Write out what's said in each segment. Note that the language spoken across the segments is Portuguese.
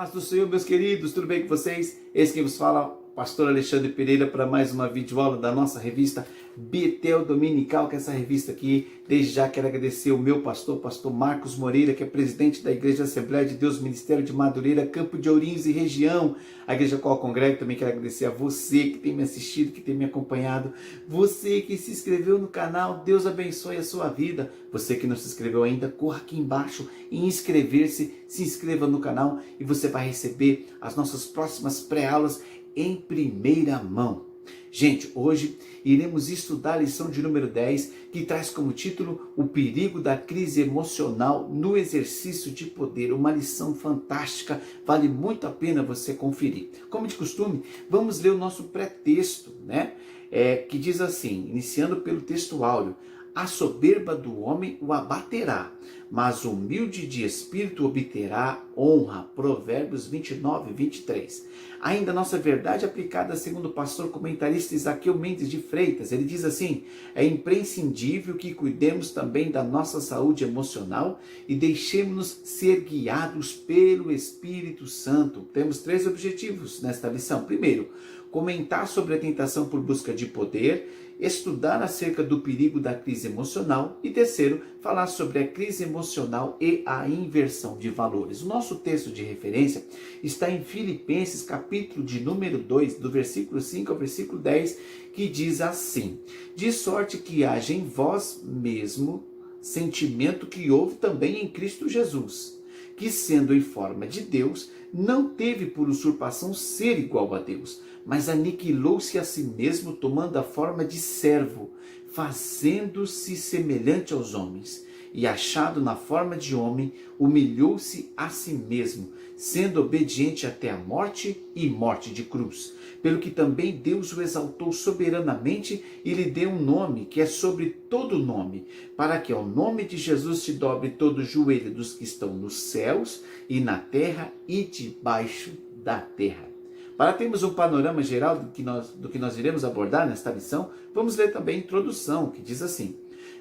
Paz do Senhor, meus queridos, tudo bem com vocês? Esse quem vos fala, pastor Alexandre Pereira, para mais uma videoaula da nossa revista Betel Dominical, que é essa revista aqui. Desde já quero agradecer o meu pastor Marcos Moreira, que é presidente da Igreja Assembleia de Deus, Ministério de Madureira, Campo de Ourinhos e região, a igreja qual eu congrego. Também quero agradecer a você que tem me assistido, que tem me acompanhado, você que se inscreveu no canal, Deus abençoe a sua vida. Você que não se inscreveu ainda, corra aqui embaixo em inscrever-se, se inscreva no canal e você vai receber as nossas próximas pré-aulas em primeira mão. Gente, hoje iremos estudar a lição de número 10, que traz como título o perigo da crise emocional no exercício de poder. Uma lição fantástica, vale muito a pena você conferir. Como de costume, vamos ler o nosso pré-texto, né? Que diz assim, iniciando pelo texto áureo: a soberba do homem o abaterá, mas o humilde de espírito obterá honra. Provérbios 29, 23. Ainda a nossa verdade aplicada segundo o pastor comentarista Isaqueu Mendes de Freitas, ele diz assim: é imprescindível que cuidemos também da nossa saúde emocional e deixemos-nos ser guiados pelo Espírito Santo. Temos 3 objetivos nesta lição. Primeiro, comentar sobre a tentação por busca de poder, estudar acerca do perigo da crise emocional e terceiro, falar sobre a crise emocional e a inversão de valores. O nosso texto de referência está em Filipenses, capítulo de número 2, do versículo 5 ao versículo 10, que diz assim: de sorte que haja em vós mesmo sentimento que houve também em Cristo Jesus, que sendo em forma de Deus, não teve por usurpação ser igual a Deus, mas aniquilou-se a si mesmo, tomando a forma de servo, fazendo-se semelhante aos homens. E achado na forma de homem, humilhou-se a si mesmo, sendo obediente até a morte e morte de cruz. Pelo que também Deus o exaltou soberanamente e lhe deu um nome que é sobre todo nome, para que ao nome de Jesus se dobre todo o joelho dos que estão nos céus e na terra e debaixo da terra. Para termos um panorama geral do que nós iremos abordar nesta lição, vamos ler também a introdução, que diz assim: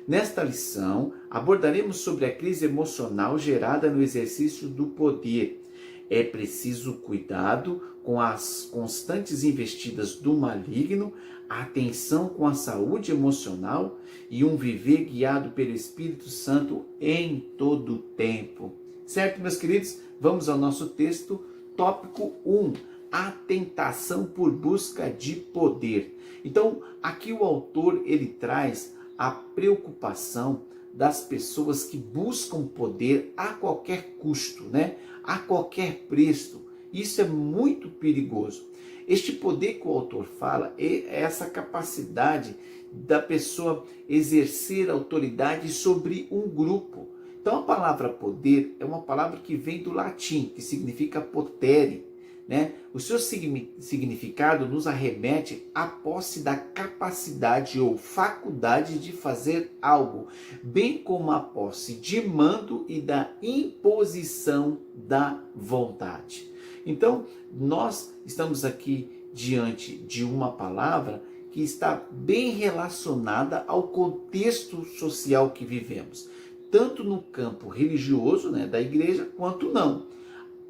nesta lição, abordaremos sobre a crise emocional gerada no exercício do poder. É preciso cuidado com as constantes investidas do maligno, atenção com a saúde emocional e um viver guiado pelo Espírito Santo em todo o tempo. Certo, meus queridos? Vamos ao nosso texto, tópico 1. A tentação por busca de poder. Então, aqui o autor ele traz a preocupação das pessoas que buscam poder a qualquer custo, né? A qualquer preço. Isso é muito perigoso. Este poder que o autor fala é essa capacidade da pessoa exercer autoridade sobre um grupo. Então, a palavra poder é uma palavra que vem do latim, que significa potere. Né? O seu significado nos arremete à posse da capacidade ou faculdade de fazer algo, bem como a posse de mando e da imposição da vontade. Então, nós estamos aqui diante de uma palavra que está bem relacionada ao contexto social que vivemos, tanto no campo religioso, né, da igreja, quanto não.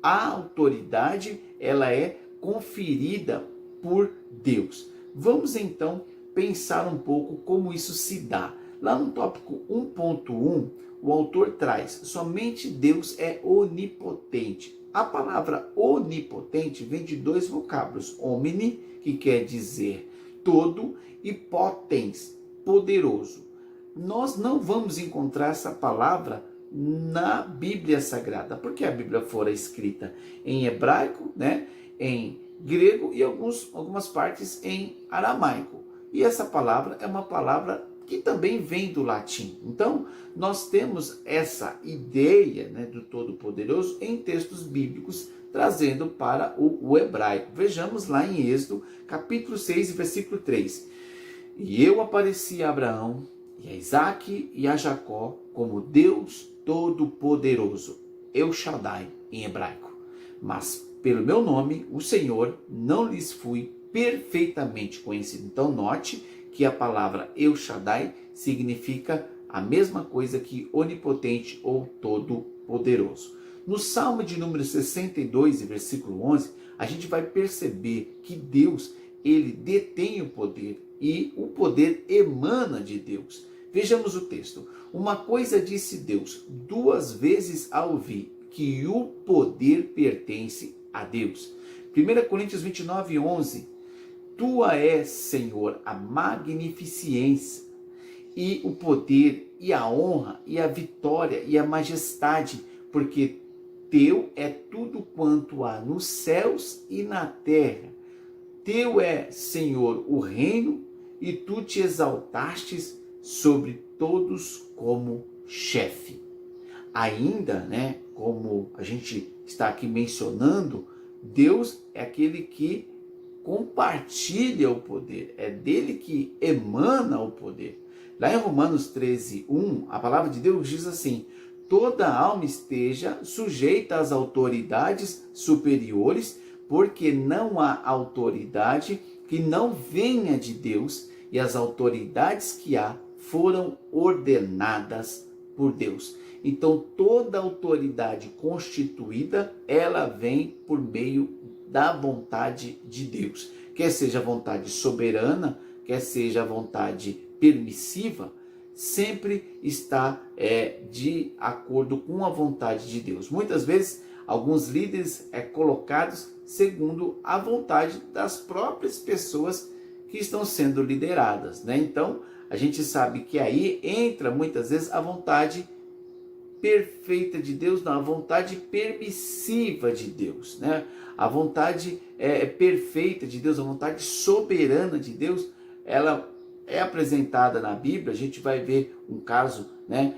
A autoridade, ela é conferida por Deus. Vamos então pensar um pouco como isso se dá. Lá no tópico 1.1, o autor traz: somente Deus é onipotente. A palavra onipotente vem de 2 vocábulos: omni, que quer dizer todo, e potens, poderoso. Nós não vamos encontrar essa palavra na Bíblia Sagrada, porque a Bíblia fora escrita em hebraico, né, em grego e algumas partes em aramaico. E essa palavra é uma palavra que também vem do latim. Então, nós temos essa ideia, né, do Todo-Poderoso em textos bíblicos, trazendo para o hebraico. Vejamos lá em Êxodo, capítulo 6, versículo 3. E eu apareci a Abraão, e a Isaque e a Jacó como Deus Todo-Poderoso, El Shaddai em hebraico. Mas pelo meu nome, o Senhor, não lhes fui perfeitamente conhecido. Então note que a palavra El Shaddai significa a mesma coisa que onipotente ou todo-poderoso. No Salmo de número 62, versículo 11, a gente vai perceber que Deus, ele detém o poder e o poder emana de Deus. Vejamos o texto. Uma coisa disse Deus, duas vezes a ouvir, que o poder pertence a Deus. 1 Coríntios 29, 11. Tua é, Senhor, a magnificência e o poder e a honra e a vitória e a majestade, porque teu é tudo quanto há nos céus e na terra. Teu é, Senhor, o reino, e tu te exaltastes sobre todos como chefe. Ainda, né, como a gente está aqui mencionando, Deus é aquele que compartilha o poder, é dele que emana o poder. Lá em Romanos 13, 1, a palavra de Deus diz assim: toda alma esteja sujeita às autoridades superiores, porque não há autoridade que não venha de Deus, e as autoridades que há foram ordenadas por Deus. Então toda autoridade constituída, ela vem por meio da vontade de Deus. Quer seja a vontade soberana, quer seja a vontade permissiva, sempre está de acordo com a vontade de Deus. Muitas vezes, alguns líderes colocados segundo a vontade das próprias pessoas que estão sendo lideradas, né? Então, a gente sabe que aí entra muitas vezes a vontade perfeita de Deus, não, a vontade permissiva de Deus, né? A vontade perfeita de Deus, a vontade soberana de Deus, ela é apresentada na Bíblia. A gente vai ver um caso, né,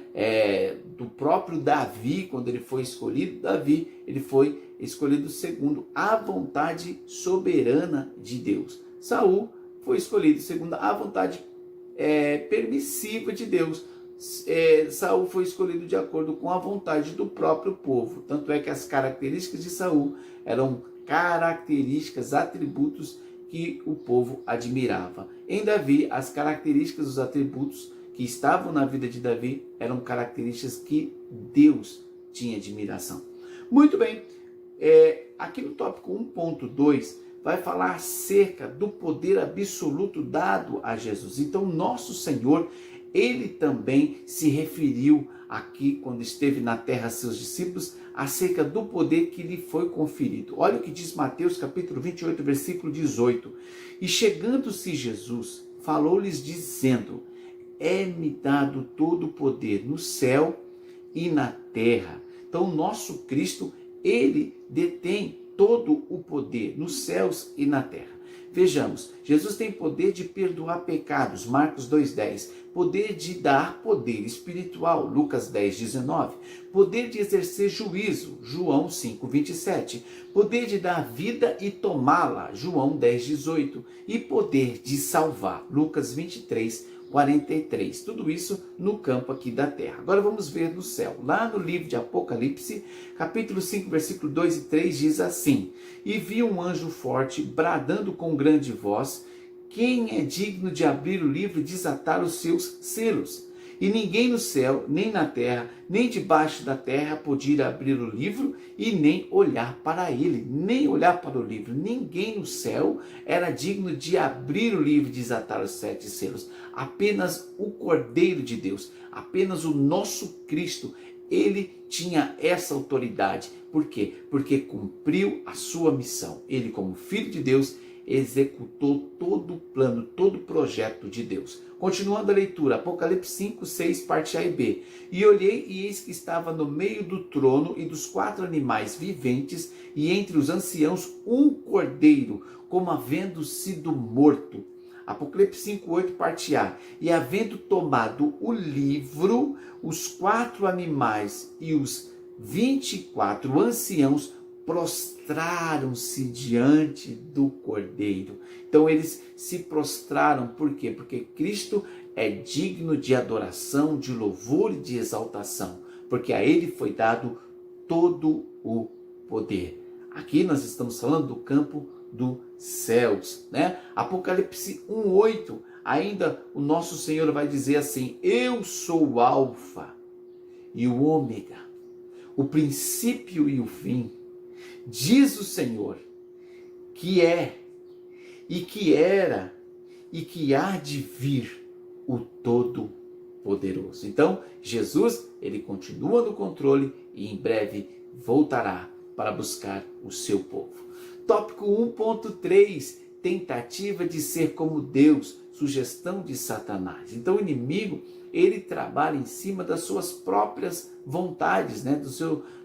do próprio Davi, quando ele foi escolhido. Davi, ele foi escolhido segundo a vontade soberana de Deus. Saul foi escolhido segundo a vontade permissiva de Deus. Saul foi escolhido de acordo com a vontade do próprio povo. Tanto é que as características de Saul eram características, atributos que o povo admirava. Em Davi, as características, os atributos que estavam na vida de Davi eram características que Deus tinha admiração. Muito bem, aqui no tópico 1.2 vai falar acerca do poder absoluto dado a Jesus. Então, nosso Senhor, ele também se referiu aqui, quando esteve na terra a seus discípulos, acerca do poder que lhe foi conferido. Olha o que diz Mateus capítulo 28, versículo 18. E chegando-se Jesus, falou-lhes dizendo: é-me dado todo o poder no céu e na terra. Então, o nosso Cristo, ele detém todo o poder nos céus e na terra. Vejamos, Jesus tem poder de perdoar pecados, Marcos 2,10. Poder de dar poder espiritual, Lucas 10,19. Poder de exercer juízo, João 5,27. Poder de dar vida e tomá-la, João 10,18. E poder de salvar, Lucas 23:43. Tudo isso no campo aqui da terra. Agora vamos ver no céu. Lá no livro de Apocalipse, capítulo 5, versículo 2 e 3, diz assim: e vi um anjo forte, bradando com grande voz: quem é digno de abrir o livro e desatar os seus selos? E ninguém no céu, nem na terra, nem debaixo da terra podia abrir o livro e nem olhar para ele, nem olhar para o livro. Ninguém no céu era digno de abrir o livro e desatar os 7 selos. Apenas o Cordeiro de Deus, apenas o nosso Cristo, ele tinha essa autoridade. Por quê? Porque cumpriu a sua missão. Ele, como Filho de Deus, executou todo o plano, todo o projeto de Deus. Continuando a leitura, Apocalipse 5, 6, parte A e B. E olhei, e eis que estava no meio do trono e dos 4 animais viventes, e entre os anciãos um cordeiro, como havendo sido morto. Apocalipse 5, 8, parte A. E havendo tomado o livro, os 4 animais e os 24 anciãos prostraram-se diante do Cordeiro. Então eles se prostraram, por quê? Porque Cristo é digno de adoração, de louvor e de exaltação, porque a ele foi dado todo o poder. Aqui nós estamos falando do campo dos céus, né? Apocalipse 1:8, ainda o nosso Senhor vai dizer assim: eu sou o Alfa e o Ômega, o princípio e o fim, diz o Senhor, que é, e que era, e que há de vir o Todo-Poderoso. Então, Jesus, ele continua no controle e em breve voltará para buscar o seu povo. Tópico 1.3, tentativa de ser como Deus, sugestão de Satanás. Então o inimigo, ele trabalha em cima das suas próprias vontades, né?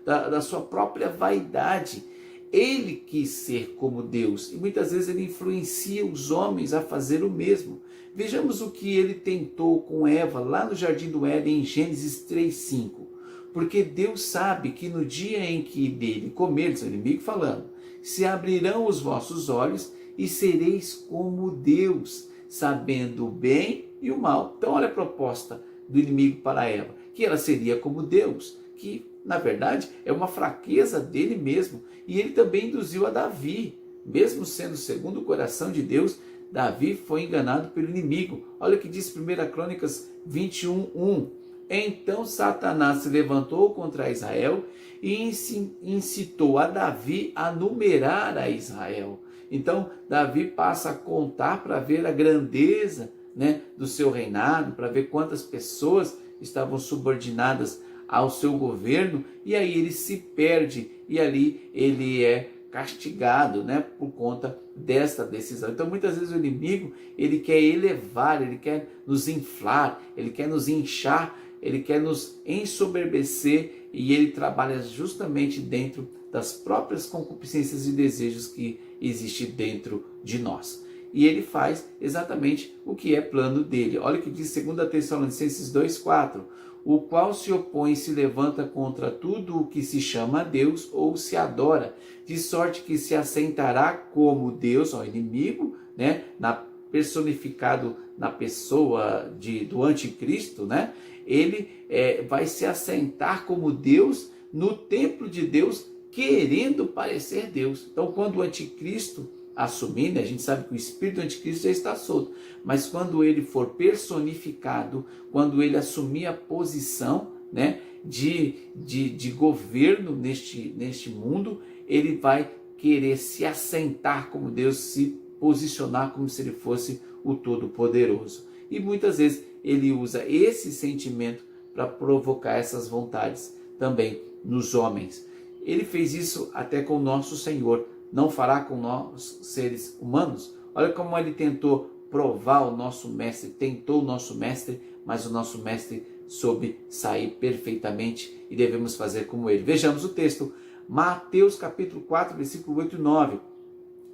da sua própria vaidade. Ele quis ser como Deus e muitas vezes ele influencia os homens a fazer o mesmo. Vejamos o que ele tentou com Eva lá no Jardim do Éden em Gênesis 3:5. Porque Deus sabe que no dia em que dele comerdes, o inimigo falando, se abrirão os vossos olhos e sereis como Deus, sabendo o bem e o mal. Então olha a proposta do inimigo para Eva, que ela seria como Deus, que na verdade é uma fraqueza dele mesmo. E ele também induziu a Davi, mesmo sendo segundo o coração de Deus, Davi foi enganado pelo inimigo. Olha o que diz 1 Crônicas 21:1. Então Satanás se levantou contra Israel e incitou a Davi a numerar a Israel. Então Davi passa a contar para ver a grandeza, né, do seu reinado, para ver quantas pessoas estavam subordinadas ao seu governo, e aí ele se perde e ali ele é castigado, né, por conta desta decisão. Então muitas vezes o inimigo, ele quer elevar, ele quer nos inflar, ele quer nos inchar, ele quer nos ensoberbecer, e ele trabalha justamente dentro das próprias concupiscências e desejos que existem dentro de nós. E ele faz exatamente o que é plano dele. Olha o que diz 2 Tessalonicenses 2:4. O qual se opõe e se levanta contra tudo o que se chama a Deus ou se adora, de sorte que se assentará como Deus, ó, inimigo, né, personificado na pessoa do anticristo, né? Ele vai se assentar como Deus no templo de Deus, querendo parecer Deus. Então, quando o anticristo assumir, né, a gente sabe que o espírito do anticristo já está solto, mas quando ele for personificado, quando ele assumir a posição, né, de governo neste mundo, ele vai querer se assentar como Deus, se posicionar como se ele fosse o Todo-Poderoso. E muitas vezes ele usa esse sentimento para provocar essas vontades também nos homens. Ele fez isso até com o nosso Senhor. Não fará com nós, seres humanos? Olha como ele tentou provar o nosso mestre, tentou o nosso mestre, mas o nosso mestre soube sair perfeitamente e devemos fazer como ele. Vejamos o texto, Mateus capítulo 4, versículo 8 e 9.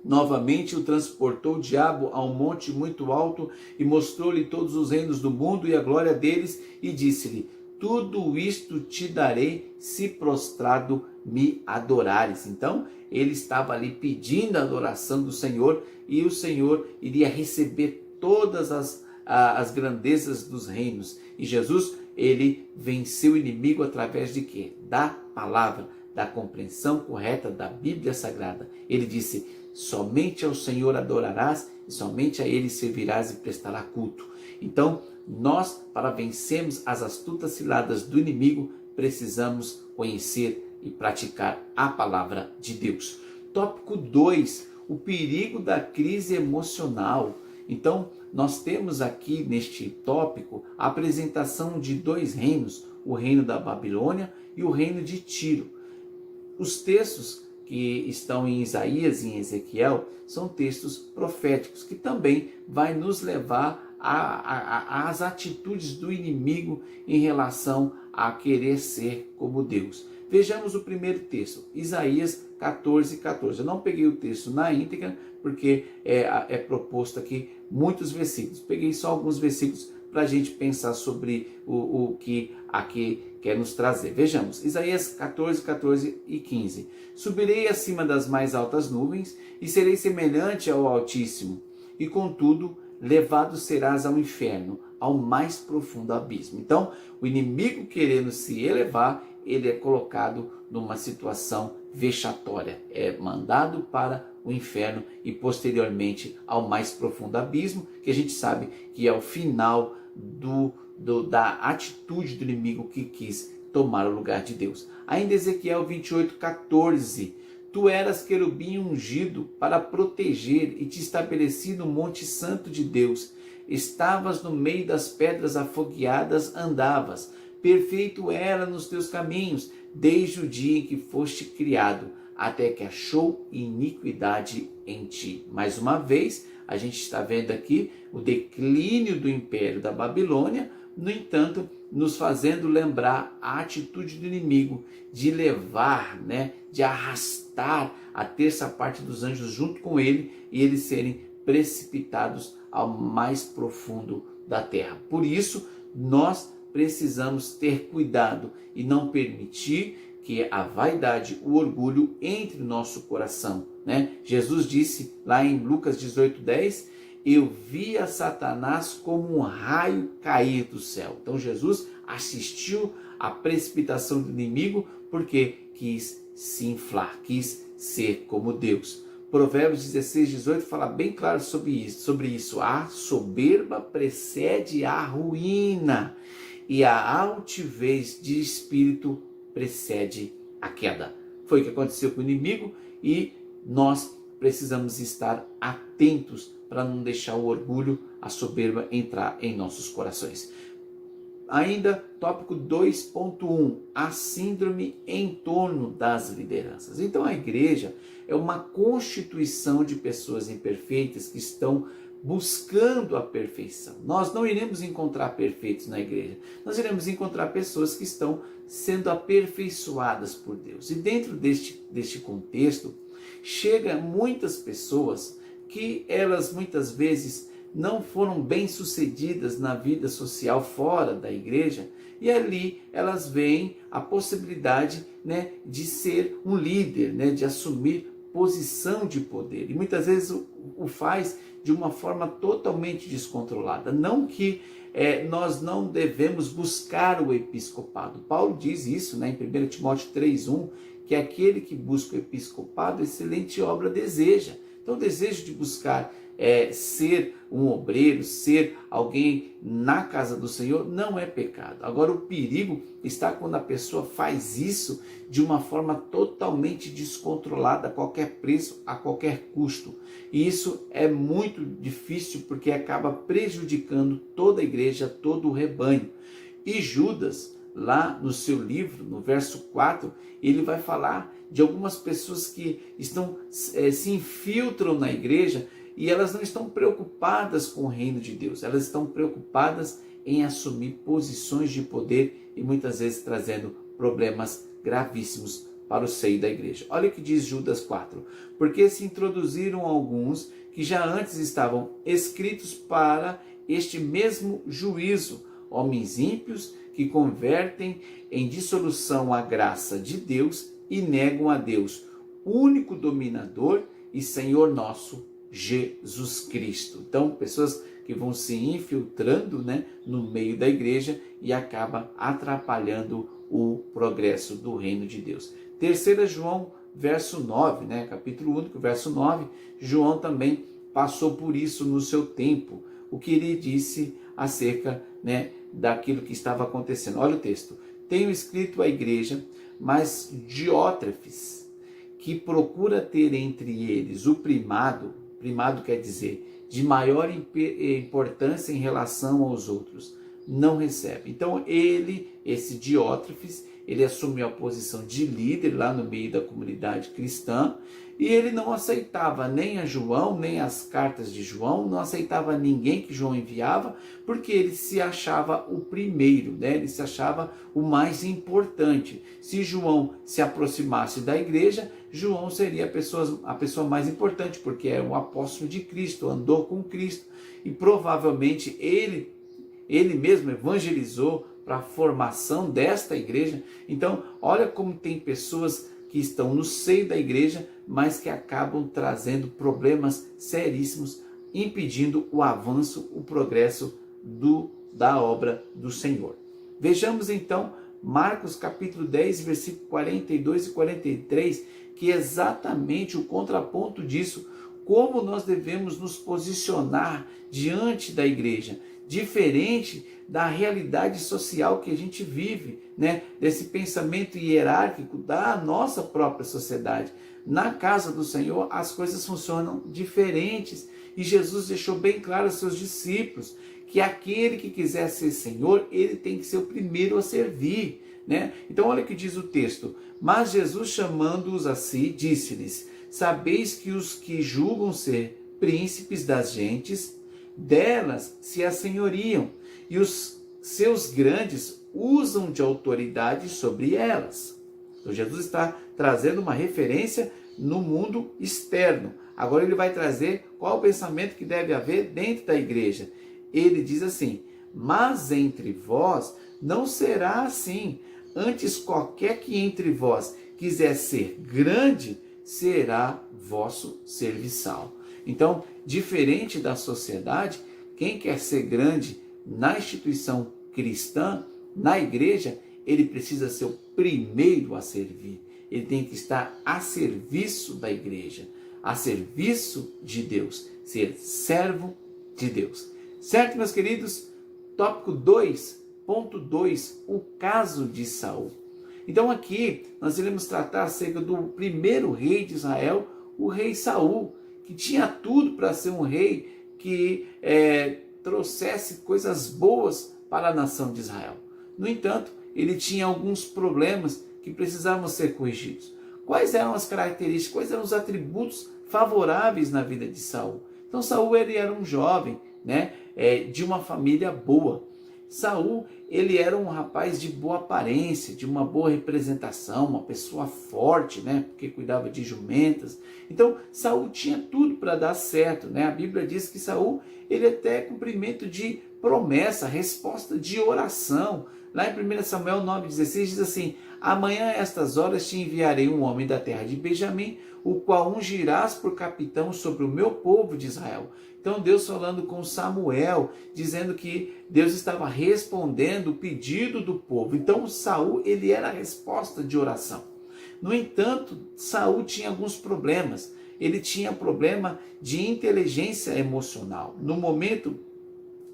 Novamente o transportou o diabo a um monte muito alto e mostrou-lhe todos os reinos do mundo e a glória deles, e disse-lhe: tudo isto te darei se prostrado me adorares. Então ele estava ali pedindo a adoração do Senhor, e o Senhor iria receber todas as grandezas dos reinos. E Jesus, ele venceu o inimigo através de quê? Da palavra, da compreensão correta da Bíblia Sagrada. Ele disse: somente ao Senhor adorarás e somente a ele servirás e prestará culto. Então, nós, para vencermos as astutas ciladas do inimigo, precisamos conhecer e praticar a palavra de Deus. Tópico 2, o perigo da crise emocional. Então, nós temos aqui neste tópico a apresentação de dois reinos, o reino da Babilônia e o reino de Tiro. Os textos que estão em Isaías e em Ezequiel são textos proféticos, que também vai nos levar às atitudes do inimigo em relação a querer ser como Deus. Vejamos o primeiro texto, Isaías 14:14. Eu não peguei o texto na íntegra, porque é proposto aqui muitos versículos. Peguei só alguns versículos para a gente pensar sobre o que aqui quer nos trazer. Vejamos, Isaías 14 e 15. Subirei acima das mais altas nuvens e serei semelhante ao Altíssimo, e contudo levado serás ao inferno, ao mais profundo abismo. Então, o inimigo querendo se elevar, ele é colocado numa situação vexatória, é mandado para o inferno e posteriormente ao mais profundo abismo, que a gente sabe que é o final da atitude do inimigo que quis tomar o lugar de Deus. Ainda Ezequiel 28:14, tu eras querubim ungido para proteger e te estabeleci no monte santo de Deus. Estavas no meio das pedras afogueadas, andavas. Perfeito era nos teus caminhos, desde o dia em que foste criado, até que achou iniquidade em ti. Mais uma vez, a gente está vendo aqui o declínio do império da Babilônia, no entanto, nos fazendo lembrar a atitude do inimigo de levar, de arrastar a terça parte dos anjos junto com ele e eles serem precipitados ao mais profundo da terra. Por isso, nós precisamos ter cuidado e não permitir que a vaidade, o orgulho entre no nosso coração. Jesus disse lá em Lucas 18:10, eu via Satanás como um raio cair do céu. Então Jesus assistiu à precipitação do inimigo porque quis se inflar, quis ser como Deus. Provérbios 16:18 fala bem claro sobre isso. A soberba precede a ruína e a altivez de espírito precede a queda. Foi o que aconteceu com o inimigo e nós precisamos estar atentos para não deixar o orgulho, a soberba entrar em nossos corações. Ainda, tópico 2.1, a síndrome em torno das lideranças. Então a igreja é uma constituição de pessoas imperfeitas que estão buscando a perfeição. Nós não iremos encontrar perfeitos na igreja, nós iremos encontrar pessoas que estão sendo aperfeiçoadas por Deus. E dentro deste contexto, chega muitas pessoas que elas muitas vezes não foram bem-sucedidas na vida social fora da igreja, e ali elas veem a possibilidade de ser um líder, de assumir posição de poder. E muitas vezes o faz de uma forma totalmente descontrolada. Não que nós não devemos buscar o episcopado. Paulo diz isso em 1 Timóteo 3:1, que aquele que busca o episcopado, excelente obra deseja. Então o desejo de buscar ser um obreiro, ser alguém na casa do Senhor, não é pecado. Agora o perigo está quando a pessoa faz isso de uma forma totalmente descontrolada, a qualquer preço, a qualquer custo. E isso é muito difícil porque acaba prejudicando toda a igreja, todo o rebanho. E Judas, lá no seu livro, no verso 4, ele vai falar de algumas pessoas que se infiltram na igreja e elas não estão preocupadas com o reino de Deus, elas estão preocupadas em assumir posições de poder e muitas vezes trazendo problemas gravíssimos para o seio da igreja. Olha o que diz Judas 4, porque se introduziram alguns que já antes estavam escritos para este mesmo juízo, homens ímpios que convertem em dissolução a graça de Deus e negam a Deus, único dominador e Senhor nosso, Jesus Cristo. Então, pessoas que vão se infiltrando no meio da igreja e acaba atrapalhando o progresso do reino de Deus. 3 João, verso 9, capítulo único, verso 9, João também passou por isso no seu tempo, o que ele disse acerca daquilo que estava acontecendo. Olha o texto. Tenho escrito à igreja, mas Diótrefes, que procura ter entre eles o primado quer dizer de maior importância em relação aos outros, não recebe. Então esse Diótrefes, ele assumiu a posição de líder lá no meio da comunidade cristã e ele não aceitava nem a João, nem as cartas de João, não aceitava ninguém que João enviava, porque ele se achava o primeiro, ele se achava o mais importante. Se João se aproximasse da igreja, João seria a pessoa mais importante, porque é o apóstolo de Cristo, andou com Cristo e provavelmente ele mesmo evangelizou para a formação desta igreja. Então, olha como tem pessoas que estão no seio da igreja, mas que acabam trazendo problemas seríssimos, impedindo o avanço, o progresso da obra do Senhor. Vejamos então Marcos capítulo 10, versículo 42 e 43, que é exatamente o contraponto disso, como nós devemos nos posicionar diante da igreja, diferente da realidade social que a gente vive, né? Desse pensamento hierárquico da nossa própria sociedade. Na casa do Senhor as coisas funcionam diferentes e Jesus deixou bem claro aos seus discípulos que aquele que quiser ser Senhor, ele tem que ser o primeiro a servir, né? Então olha o que diz o texto: mas Jesus, chamando-os a si, disse-lhes: sabeis que os que julgam ser príncipes das gentes, delas se assenhoriam, e os seus grandes usam de autoridade sobre elas. Então Jesus está trazendo uma referência no mundo externo. Agora ele vai trazer qual o pensamento que deve haver dentro da igreja. Ele diz assim: mas entre vós não será assim. Antes, qualquer que entre vós quiser ser grande, será vosso serviçal. Então, diferente da sociedade, quem quer ser grande na instituição cristã, na igreja, ele precisa ser o primeiro a servir. Ele tem que estar a serviço da igreja, a serviço de Deus, ser servo de Deus. Certo, meus queridos? Tópico 2.2, o caso de Saul. Então aqui nós iremos tratar acerca do primeiro rei de Israel, o rei Saul, que tinha tudo para ser um rei que trouxesse coisas boas para a nação de Israel. No entanto, ele tinha alguns problemas que precisavam ser corrigidos. Quais eram as características, quais eram os atributos favoráveis na vida de Saul? Então Saul ele era um jovem, né, de uma família boa. Saul ele era um rapaz de boa aparência, de uma boa representação, uma pessoa forte, né, porque cuidava de jumentas. Então Saul tinha tudo para dar certo, né? A Bíblia diz que Saul ele até cumprimento de promessa, resposta de oração. Lá em 1 Samuel 9,16 diz assim: amanhã a estas horas te enviarei um homem da terra de Benjamim, o qual ungirás por capitão sobre o meu povo de Israel. Então Deus falando com Samuel, dizendo que Deus estava respondendo o pedido do povo. Então Saul ele era a resposta de oração. No entanto, Saul tinha alguns problemas. Ele tinha problema de inteligência emocional. No momento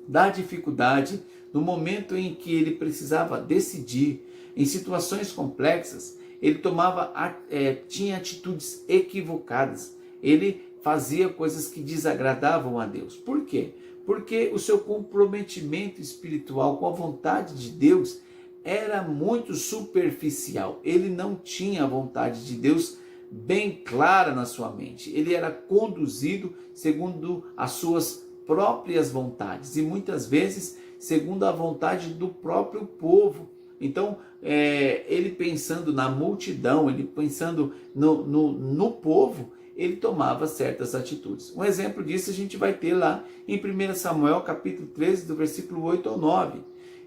da dificuldade, no momento em que ele precisava decidir, em situações complexas, ele tinha atitudes equivocadas. Ele fazia coisas que desagradavam a Deus. Por quê? Porque o seu comprometimento espiritual com a vontade de Deus era muito superficial. Ele não tinha a vontade de Deus bem clara na sua mente. Ele era conduzido segundo as suas próprias vontades e muitas vezes segundo a vontade do próprio povo. Então, ele pensando na multidão, ele pensando no povo, ele tomava certas atitudes. Um exemplo disso a gente vai ter lá em 1 Samuel capítulo 13, do versículo 8 ao 9.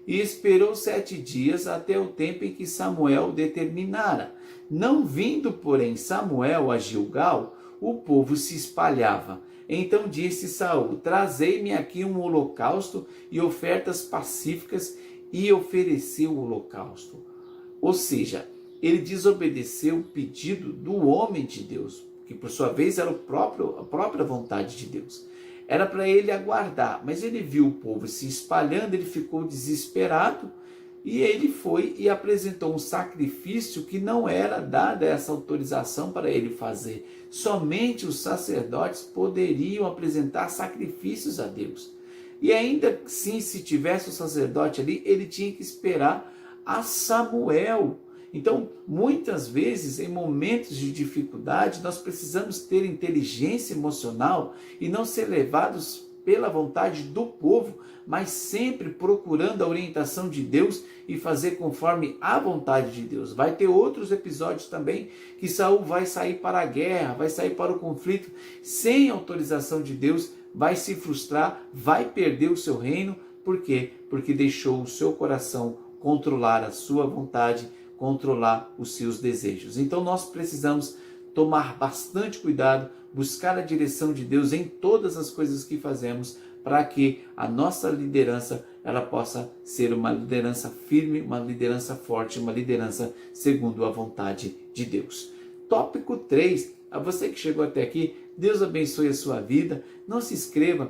E esperou 7 dias até o tempo em que Samuel determinara. Não vindo, porém, Samuel a Gilgal, o povo se espalhava. Então disse Saul: trazei-me aqui um holocausto e ofertas pacíficas, e ofereceu o holocausto. Ou seja, ele desobedeceu o pedido do homem de Deus, que por sua vez era a própria vontade de Deus. Era para ele aguardar, mas ele viu o povo se espalhando, ele ficou desesperado, e ele foi e apresentou um sacrifício que não era dada essa autorização para ele fazer. Somente os sacerdotes poderiam apresentar sacrifícios a Deus. E ainda assim, se tivesse o sacerdote ali, ele tinha que esperar a Samuel. Então, muitas vezes, em momentos de dificuldade, nós precisamos ter inteligência emocional e não ser levados pela vontade do povo, mas sempre procurando a orientação de Deus e fazer conforme a vontade de Deus. Vai ter outros episódios também que Saul vai sair para a guerra, vai sair para o conflito sem autorização de Deus, vai se frustrar, vai perder o seu reino. Por quê? Porque deixou o seu coração controlar a sua vontade, controlar os seus desejos. Então nós precisamos tomar bastante cuidado, buscar a direção de Deus em todas as coisas que fazemos, para que a nossa liderança ela possa ser uma liderança firme, uma liderança forte, uma liderança segundo a vontade de Deus. Tópico 3, a você que chegou até aqui, Deus abençoe a sua vida. Não se inscreva,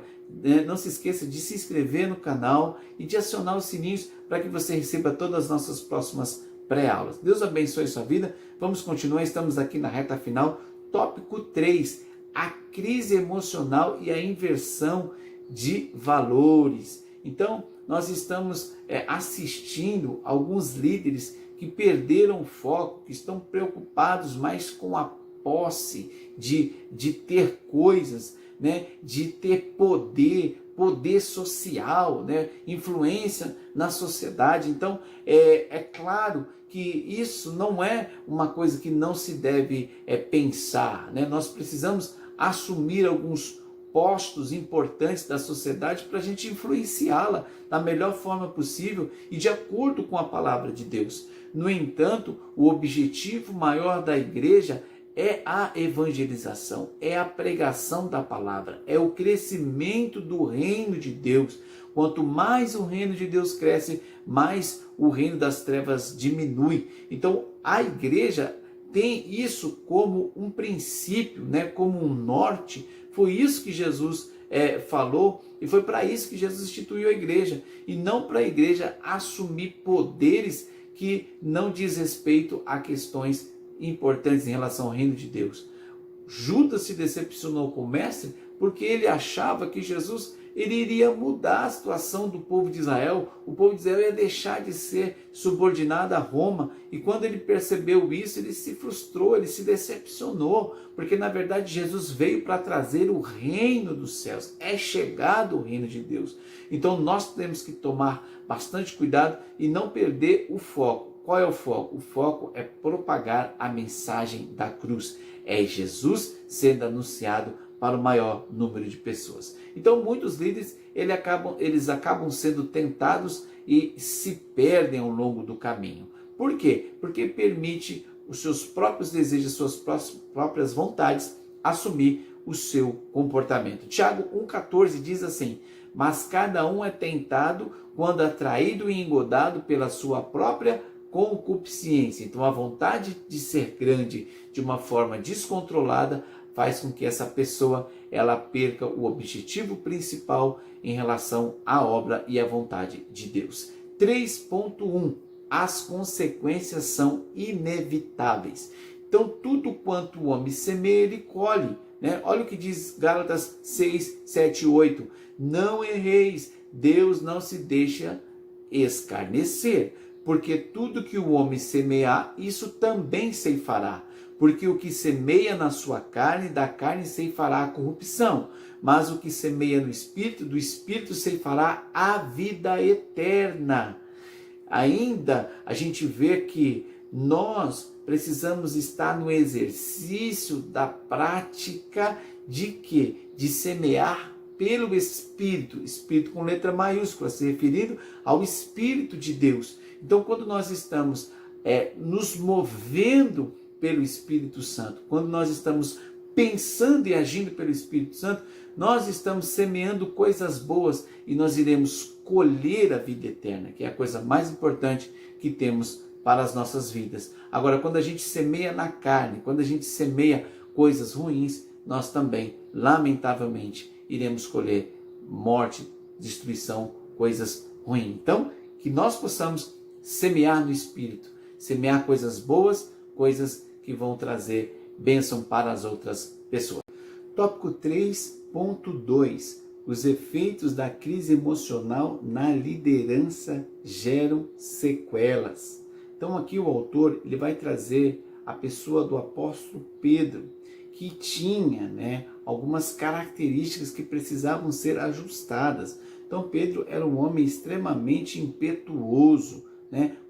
não se esqueça de se inscrever no canal e de acionar os sininhos para que você receba todas as nossas próximas pré-aulas. Deus abençoe a sua vida. Vamos continuar, estamos aqui na reta final. Tópico 3, a crise emocional e a inversão de valores. Então, nós estamos assistindo alguns líderes que perderam o foco, que estão preocupados mais com a posse de ter coisas, né, de ter poder social, né, influência na sociedade. Então, é claro que isso não é uma coisa que não se deve pensar, né? Nós precisamos assumir alguns postos importantes da sociedade para a gente influenciá-la da melhor forma possível e de acordo com a palavra de Deus. No entanto, o objetivo maior da igreja é a evangelização, é a pregação da palavra, é o crescimento do reino de Deus. Quanto mais o reino de Deus cresce, mais o reino das trevas diminui. Então, a igreja tem isso como um princípio, né, como um norte. Foi isso que Jesus falou e foi para isso que Jesus instituiu a igreja. E não para a igreja assumir poderes que não diz respeito a questões importantes em relação ao reino de Deus. Judas se decepcionou com o mestre porque ele achava que Jesus ele iria mudar a situação do povo de Israel. O povo de Israel ia deixar de ser subordinado a Roma. E quando ele percebeu isso, ele se frustrou, ele se decepcionou. Porque na verdade Jesus veio para trazer o reino dos céus. É chegado o reino de Deus. Então nós temos que tomar bastante cuidado e não perder o foco. Qual é o foco? O foco é propagar a mensagem da cruz. É Jesus sendo anunciado para o maior número de pessoas. Então muitos líderes eles acabam sendo tentados e se perdem ao longo do caminho. Por quê? Porque permite os seus próprios desejos, suas próprias vontades assumir o seu comportamento. Tiago 1,14 diz assim: mas cada um é tentado quando atraído e engodado pela sua própria concupiscência. Então a vontade de ser grande de uma forma descontrolada faz com que essa pessoa ela perca o objetivo principal em relação à obra e à vontade de Deus. 3.1. As consequências são inevitáveis. Então tudo quanto o homem semeia, ele colhe, né? Olha o que diz Gálatas 6, 7 e 8. Não erreis, Deus não se deixa escarnecer, porque tudo que o homem semear, isso também ceifará. Porque o que semeia na sua carne, da carne ceifará a corrupção. Mas o que semeia no Espírito, do Espírito ceifará a vida eterna. Ainda a gente vê que nós precisamos estar no exercício da prática de quê? De semear pelo Espírito. Espírito com letra maiúscula, se referindo ao Espírito de Deus. Então, quando nós estamos nos movendo pelo Espírito Santo, quando nós estamos pensando e agindo pelo Espírito Santo, nós estamos semeando coisas boas e nós iremos colher a vida eterna, que é a coisa mais importante que temos para as nossas vidas. Agora, quando a gente semeia na carne, quando a gente semeia coisas ruins, nós também, lamentavelmente, iremos colher morte, destruição, coisas ruins. Então, que nós possamos semear no Espírito, semear coisas boas, coisas que vão trazer bênção para as outras pessoas. Tópico 3.2. Os efeitos da crise emocional na liderança geram sequelas. Então aqui o autor ele vai trazer a pessoa do apóstolo Pedro, que tinha algumas características que precisavam ser ajustadas. Então Pedro era um homem extremamente impetuoso,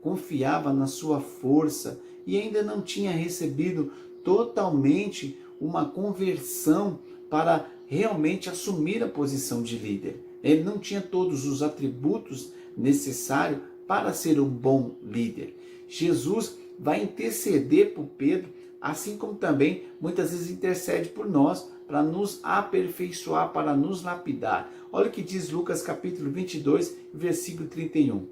confiava na sua força e ainda não tinha recebido totalmente uma conversão para realmente assumir a posição de líder. Ele não tinha todos os atributos necessários para ser um bom líder. Jesus vai interceder por Pedro, assim como também muitas vezes intercede por nós, para nos aperfeiçoar, para nos lapidar. Olha o que diz Lucas capítulo 22, versículo 31.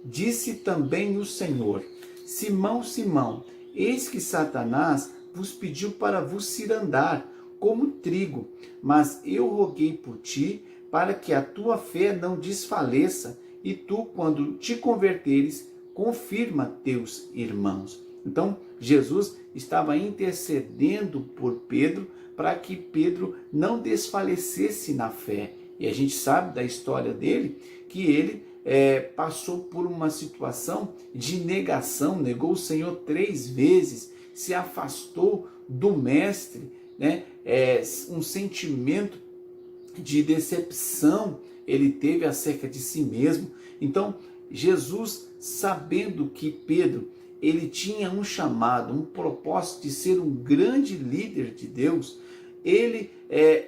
Disse também o Senhor: Simão, Simão, eis que Satanás vos pediu para vos cirandar, como trigo, mas eu roguei por ti, para que a tua fé não desfaleça, e tu, quando te converteres, confirma teus irmãos. Então, Jesus estava intercedendo por Pedro, para que Pedro não desfalecesse na fé. E a gente sabe da história dele, que ele passou por uma situação de negação, negou o Senhor 3 vezes, se afastou do mestre, né? Um sentimento de decepção ele teve acerca de si mesmo. Então, Jesus, sabendo que Pedro ele tinha um chamado, um propósito de ser um grande líder de Deus, ele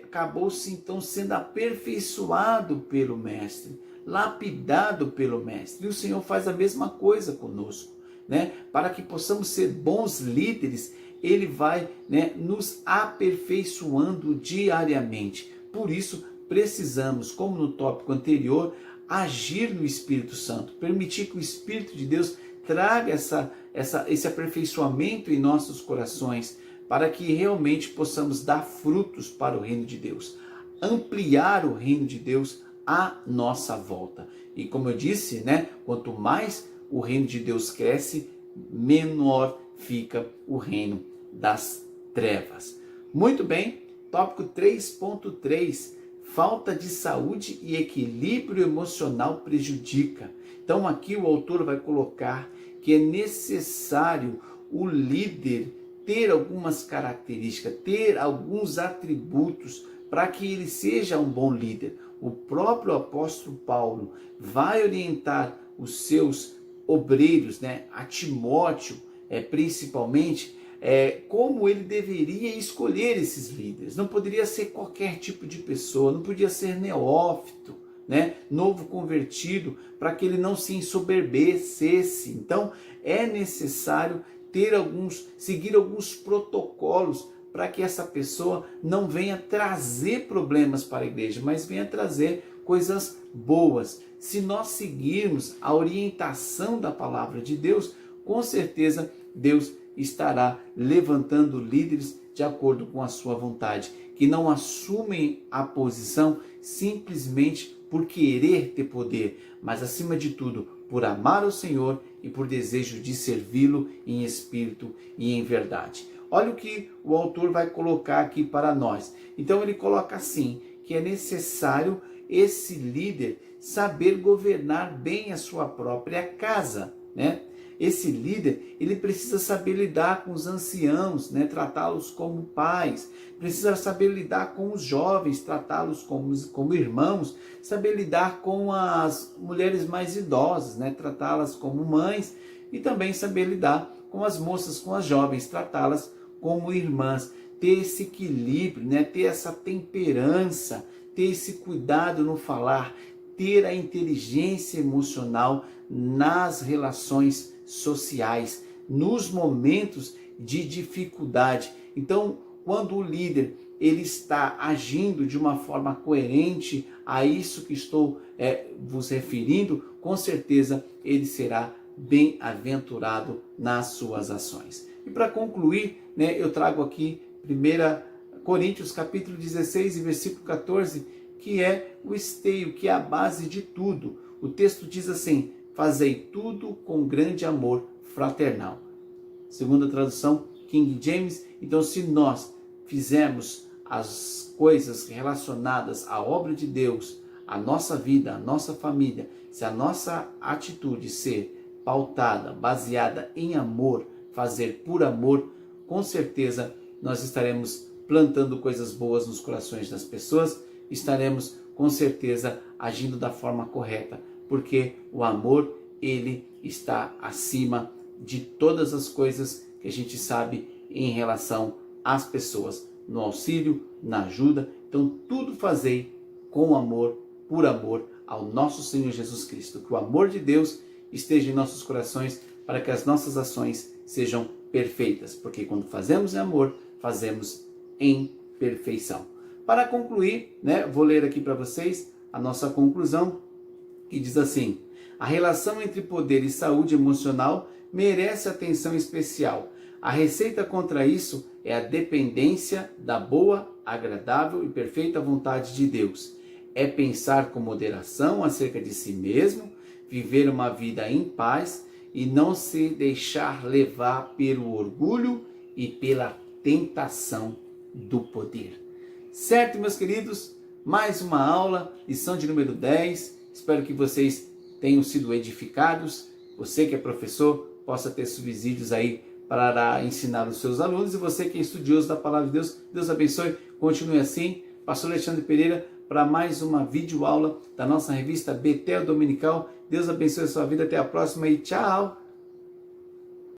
acabou-se então sendo aperfeiçoado pelo mestre, lapidado pelo mestre. E o Senhor faz a mesma coisa conosco, né? Para que possamos ser bons líderes, ele vai, né, nos aperfeiçoando diariamente. Por isso, precisamos, como no tópico anterior, agir no Espírito Santo, permitir que o Espírito de Deus traga esse aperfeiçoamento em nossos corações, para que realmente possamos dar frutos para o reino de Deus, ampliar o reino de Deus à nossa volta. E como eu disse, né, quanto mais o reino de Deus cresce, menor fica o reino das trevas. Muito bem, tópico 3.3, falta de saúde e equilíbrio emocional prejudica. Então aqui o autor vai colocar que é necessário o líder ter algumas características, ter alguns atributos para que ele seja um bom líder. O próprio apóstolo Paulo vai orientar os seus obreiros, né, a Timóteo, principalmente, como ele deveria escolher esses líderes. Não poderia ser qualquer tipo de pessoa, não podia ser neófito, né, novo convertido, para que ele não se ensoberbecesse. Então, é necessário seguir alguns protocolos para que essa pessoa não venha trazer problemas para a igreja, mas venha trazer coisas boas. Se nós seguirmos a orientação da palavra de Deus, com certeza Deus estará levantando líderes de acordo com a sua vontade, que não assumem a posição simplesmente por querer ter poder, mas acima de tudo, por amar o Senhor e por desejo de servi-lo em espírito e em verdade. Olha o que o autor vai colocar aqui para nós. Então ele coloca assim, que é necessário esse líder saber governar bem a sua própria casa, né? Esse líder, ele precisa saber lidar com os anciãos, né? Tratá-los como pais, precisa saber lidar com os jovens, tratá-los como irmãos, saber lidar com as mulheres mais idosas, né? Tratá-las como mães, e também saber lidar com as moças, com as jovens, tratá-las como irmãs, ter esse equilíbrio, né? Ter essa temperança, ter esse cuidado no falar, ter a inteligência emocional nas relações sociais, nos momentos de dificuldade. Então, quando o líder ele está agindo de uma forma coerente a isso que estou vos referindo, com certeza ele será bem-aventurado nas suas ações. E para concluir, né, eu trago aqui 1 Coríntios capítulo 16 e versículo 14, que é o esteio, que é a base de tudo. O texto diz assim: fazei tudo com grande amor fraternal. Segunda tradução, King James. Então, se nós fizermos as coisas relacionadas à obra de Deus, à nossa vida, à nossa família, se a nossa atitude ser pautada, baseada em amor, fazer por amor, com certeza nós estaremos plantando coisas boas nos corações das pessoas, estaremos com certeza agindo da forma correta, porque o amor, ele está acima de todas as coisas que a gente sabe em relação às pessoas, no auxílio, na ajuda. Então tudo fazei com amor, por amor ao nosso Senhor Jesus Cristo. Que o amor de Deus esteja em nossos corações para que as nossas ações sejam perfeitas, porque quando fazemos em amor, fazemos em perfeição. Para concluir, né, vou ler aqui para vocês a nossa conclusão, que diz assim: a relação entre poder e saúde emocional merece atenção especial. A receita contra isso é a dependência da boa, agradável e perfeita vontade de Deus. É pensar com moderação acerca de si mesmo, viver uma vida em paz e não se deixar levar pelo orgulho e pela tentação do poder. Certo, meus queridos? Mais uma aula, lição de número 10. Espero que vocês tenham sido edificados. Você que é professor possa ter subsídios aí para ensinar os seus alunos. E você que é estudioso da palavra de Deus, Deus abençoe. Continue assim. Pastor Alexandre Pereira para mais uma videoaula da nossa revista Betel Dominical. Deus abençoe a sua vida. Até a próxima e tchau!